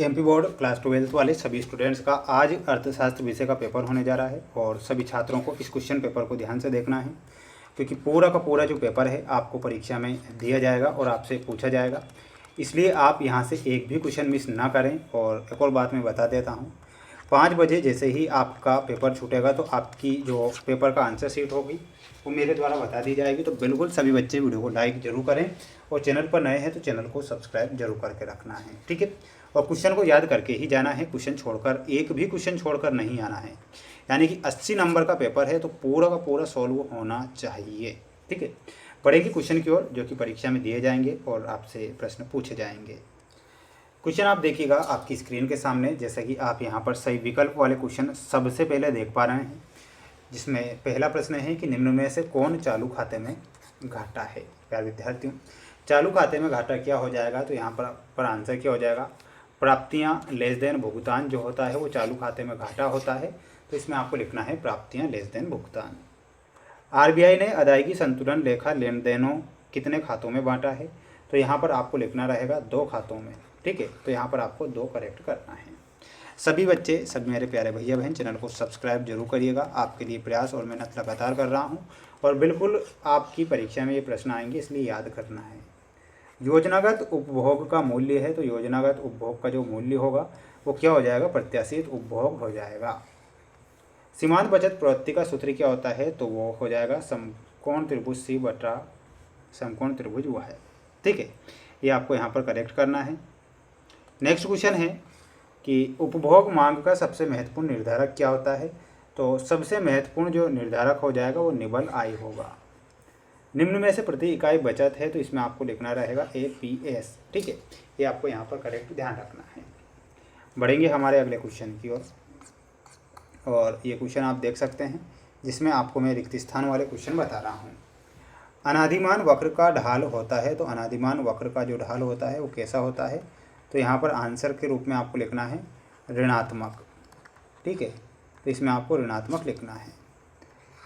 MP board class 12 वाले सभी students का आज अर्थशास्त्र विषय का पेपर होने जा रहा है और सभी छात्रों को इस क्वेश्चन पेपर को ध्यान से देखना है, क्योंकि पूरा का पूरा जो पेपर है आपको परीक्षा में दिया जाएगा और आपसे पूछा जाएगा। इसलिए आप यहाँ से एक भी क्वेश्चन मिस ना करें। और एक और बात मैं बता देता हूँ, 5 बजे जैसे ही आपका पेपर छूटेगा तो आपकी जो पेपर का आंसर शीट होगी वो मेरे द्वारा बता दी जाएगी। तो बिल्कुल सभी बच्चे वीडियो को लाइक जरूर करें और चैनल पर नए हैं तो चैनल को सब्सक्राइब जरूर करके रखना है, ठीक है। और क्वेश्चन को याद करके ही जाना है, क्वेश्चन छोड़कर एक भी क्वेश्चन छोड़कर नहीं आना है। यानी कि 80 नंबर का पेपर है तो पूरा का पूरा सॉल्व होना चाहिए, ठीक है। बढ़ेगी क्वेश्चन की ओर जो कि परीक्षा में दिए जाएंगे और आपसे प्रश्न पूछे जाएंगे। क्वेश्चन आप देखिएगा आपकी स्क्रीन के सामने, जैसा कि आप यहाँ पर सही विकल्प वाले क्वेश्चन सबसे पहले देख पा रहे हैं, जिसमें पहला प्रश्न है कि निम्न में से कौन चालू खाते में घाटा है। प्यारे विद्यार्थियों, चालू खाते में घाटा क्या हो जाएगा, तो यहाँ पर आंसर क्या हो जाएगा, प्राप्तियाँ लेस देन भुगतान जो होता है वो चालू खाते में घाटा होता है। तो इसमें आपको लिखना है प्राप्तियाँ लेस देन भुगतान। आरबीआई ने अदायगी संतुलन लेखा लेन देनों कितने खातों में बांटा है, तो यहाँ पर आपको लिखना रहेगा 2 खातों में, ठीक है। तो यहाँ पर आपको 2 करेक्ट करना है। सभी बच्चे, सब मेरे प्यारे भैया बहन, चैनल को सब्सक्राइब जरूर करिएगा। आपके लिए प्रयास और मेहनत लगातार कर रहा हूँ और बिल्कुल आपकी परीक्षा में ये प्रश्न आएंगे, इसलिए याद करना है। योजनागत उपभोग का मूल्य है, तो योजनागत उपभोग का जो मूल्य होगा वो क्या हो जाएगा, प्रत्याशित उपभोग हो जाएगा। सीमांत बचत प्रवृत्ति का सूत्र क्या होता है, तो वो हो जाएगा समकोण त्रिभुज C बटा समकोण त्रिभुज Y, ठीक है। ये आपको यहाँ पर करेक्ट करना है। नेक्स्ट क्वेश्चन है कि उपभोग मांग का सबसे महत्वपूर्ण निर्धारक क्या होता है, तो सबसे महत्वपूर्ण जो निर्धारक हो जाएगा वो निबल आय होगा। निम्न में से प्रति इकाई बचत है, तो इसमें आपको लिखना रहेगा APS, ठीक है। ये आपको यहाँ पर करेक्ट ध्यान रखना है। बढ़ेंगे हमारे अगले क्वेश्चन की ओर, और ये क्वेश्चन आप देख सकते हैं, जिसमें आपको मैं रिक्त स्थान वाले क्वेश्चन बता रहा हूँ। अनादिमान वक्र का ढाल होता है, तो अनादिमान वक्र का जो ढाल होता है वो कैसा होता है, तो यहाँ पर आंसर के रूप में आपको लिखना है ऋणात्मक, ठीक है। तो इसमें आपको ऋणात्मक लिखना है।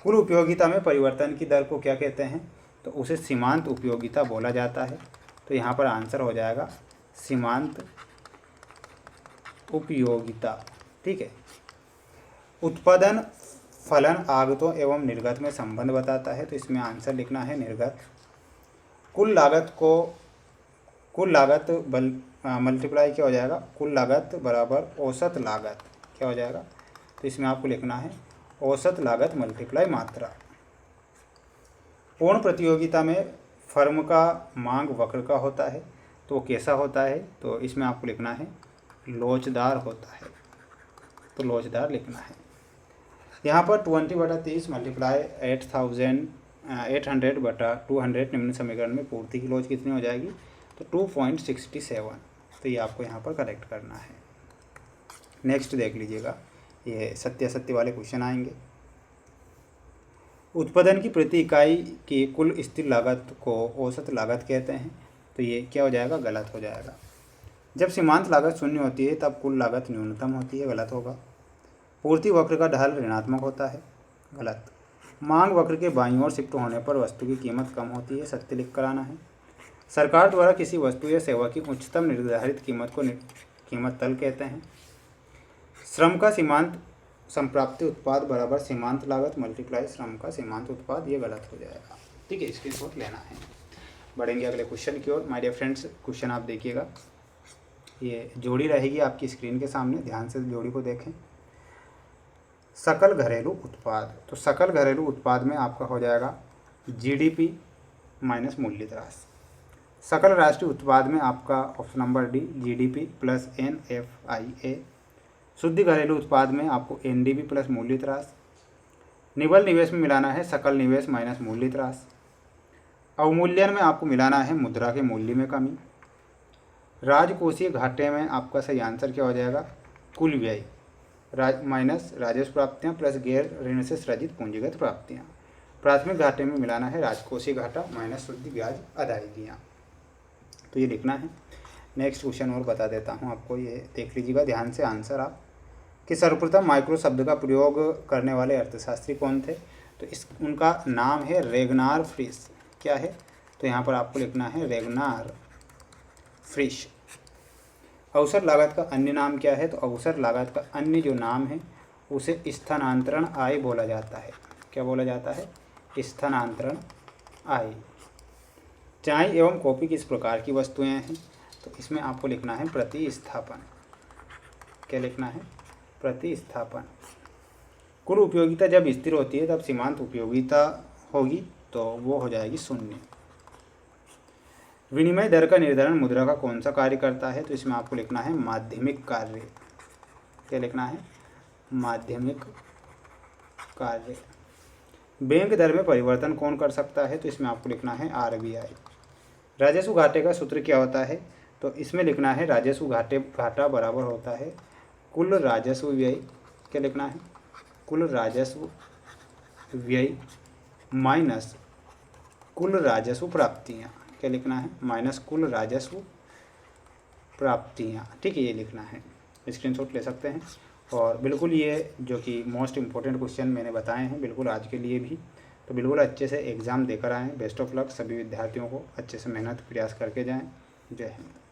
कुल उपयोगिता में परिवर्तन की दर को क्या कहते हैं, तो उसे सीमांत उपयोगिता बोला जाता है। तो यहाँ पर आंसर हो जाएगा सीमांत उपयोगिता, ठीक है। उत्पादन फलन आगतों एवं निर्गत में संबंध बताता है, तो इसमें आंसर लिखना है निर्गत। कुल लागत मल्टीप्लाई क्या हो जाएगा, कुल लागत बराबर औसत लागत क्या हो जाएगा, तो इसमें आपको लिखना है औसत लागत मल्टीप्लाई मात्रा। पूर्ण प्रतियोगिता में फर्म का मांग वक्र का होता है, तो वो कैसा होता है, तो इसमें आपको लिखना है लोचदार होता है, तो लोचदार लिखना है। यहाँ पर 20/30 मल्टीप्लाई 800/200 निम्न समीकरण में पूर्ति की लोच कितनी हो जाएगी, तो 2.67। तो ये आपको यहाँ पर करेक्ट करना है। नेक्स्ट देख लीजिएगा, ये सत्य वाले क्वेश्चन आएंगे। उत्पादन की प्रति इकाई की कुल स्थिर लागत को औसत लागत कहते हैं, तो ये क्या हो जाएगा, गलत हो जाएगा। जब सीमांत लागत 0 होती है तब कुल लागत न्यूनतम होती है, गलत होगा। पूर्ति वक्र का ढाल ऋणात्मक होता है, गलत। मांग वक्र के बाईं ओर शिफ्ट होने पर वस्तु की कीमत कम होती है, सत्य लिख कर आना है। सरकार द्वारा किसी वस्तु या सेवा की उच्चतम निर्धारित कीमत को कीमत तल कहते हैं। श्रम का सीमांत संप्राप्ति उत्पाद बराबर सीमांत लागत मल्टीप्लाई श्रम का सीमांत उत्पाद, ये गलत हो जाएगा, ठीक है। स्क्रीनशॉट लेना है। बढ़ेंगे अगले क्वेश्चन की ओर। माय डियर फ्रेंड्स, क्वेश्चन आप देखिएगा, ये जोड़ी रहेगी आपकी स्क्रीन के सामने, ध्यान से जोड़ी को देखें। सकल घरेलू उत्पाद, तो सकल घरेलू उत्पाद में आपका हो जाएगा GDP माइनस मूल्यह्रास। सकल राष्ट्रीय उत्पाद में आपका option number D GDP plus NFIA। शुद्ध घरेलू उत्पाद में आपको NDP प्लस मूल्यह्रास। निवल निवेश में मिलाना है सकल निवेश माइनस मूल्यह्रास। अवमूल्यन में आपको मिलाना है मुद्रा के मूल्य में कमी। राजकोषीय घाटे में आपका सही आंसर क्या हो जाएगा, कुल व्यय माइनस राजस्व प्राप्तियाँ प्लस गैर ऋण से सृजित पूंजीगत प्राप्तियाँ। प्राथमिक घाटे में मिलाना है राजकोषीय घाटा माइनस शुद्ध ब्याज अदायगियाँ, तो ये लिखना है। नेक्स्ट क्वेश्चन और बता देता हूँ आपको, ये देख लीजिएगा ध्यान से आंसर आप, कि सर्वप्रथम माइक्रो शब्द का प्रयोग करने वाले अर्थशास्त्री कौन थे, तो उनका नाम है रेगनार फ्रिश। क्या है, तो यहाँ पर आपको लिखना है रेगनार फ्रिश। अवसर लागत का अन्य नाम क्या है? तो अवसर लागत का अन्य जो नाम है उसे स्थानांतरण आय बोला जाता है। क्या बोला जाता है? स्थानांतरण आय। चाय एवं कॉफ़ी किस प्रकार की वस्तुएं हैं? तो इसमें आपको लिखना है प्रतिस्थापन। क्या लिखना है? प्रतिस्थापन। कुल उपयोगिता जब स्थिर होती है तब सीमांत उपयोगिता होगी, तो वो हो जाएगी शून्य। विनिमय दर का निर्धारण मुद्रा का कौन सा कार्य करता है? तो इसमें आपको लिखना है माध्यमिक कार्य। क्या लिखना है? माध्यमिक कार्य। बैंक दर में परिवर्तन कौन कर सकता है? तो इसमें आपको लिखना है RBI। राजस्व घाटे का सूत्र क्या होता है? तो इसमें लिखना है राजस्व घाटा बराबर होता है कुल राजस्व व्यय। क्या लिखना है? कुल राजस्व व्यय माइनस कुल राजस्व प्राप्तियाँ। क्या लिखना है? माइनस कुल राजस्व प्राप्तियाँ। ठीक है, ये लिखना है। स्क्रीनशॉट ले सकते हैं। और बिल्कुल ये जो कि मोस्ट इम्पोर्टेंट क्वेश्चन मैंने बताए हैं बिल्कुल आज के लिए भी, तो बिल्कुल अच्छे से एग्ज़ाम देकर आएँ। बेस्ट ऑफ लक सभी विद्यार्थियों को। अच्छे से मेहनत प्रयास करके जाएँ। जय हिंद।